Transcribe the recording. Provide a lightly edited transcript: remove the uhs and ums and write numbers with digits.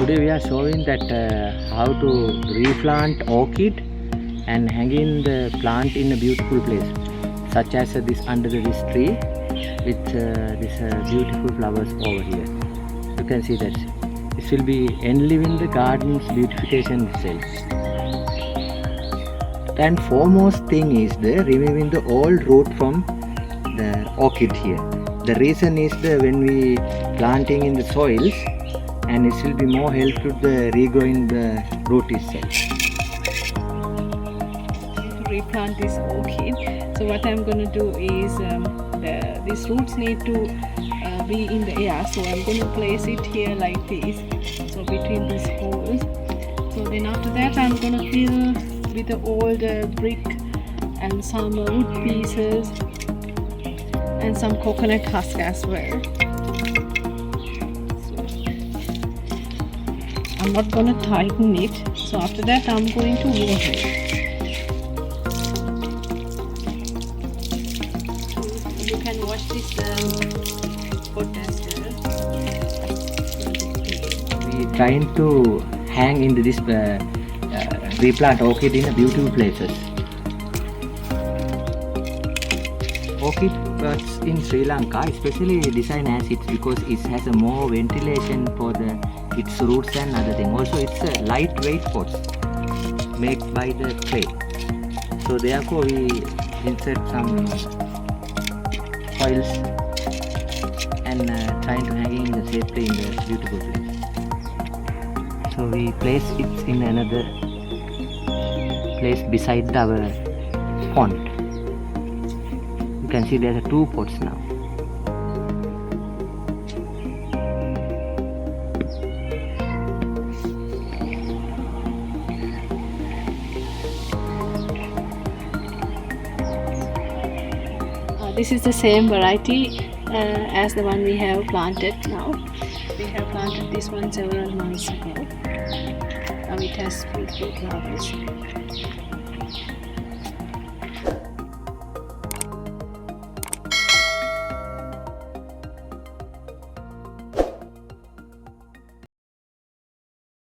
Today we are showing that how to replant orchid and hanging the plant in a beautiful place, such as this under this tree with this beautiful flowers over here. You can see that this will be enliven the garden's beautification itself. And foremost thing is the removing the old root from the orchid here. The reason is when we planting in the soils, and it will be more helpful to the regrowing the root itself. To replant this orchid, so what I'm going to do is these roots need to be in the air, so I'm going to place it here like this, so between these holes. So then after that I'm going to fill with the old brick and some wood pieces and some coconut husk as well. I'm not going to tighten it, so after that I'm going to water it. You can wash this pot as well. We trying to hang in this replant orchid in beautiful places. Orchid pots in Sri Lanka especially designed as it because it has a more ventilation for its roots and other thing. Also it's a lightweight pots made by the clay. So therefore we insert some coils and trying to hang in the safely in the beautiful place. So we place it in another place beside our pond. You can see there are two pots now. This is the same variety as the one we have planted now. We have planted this one several months ago. Now it has beautiful flowers.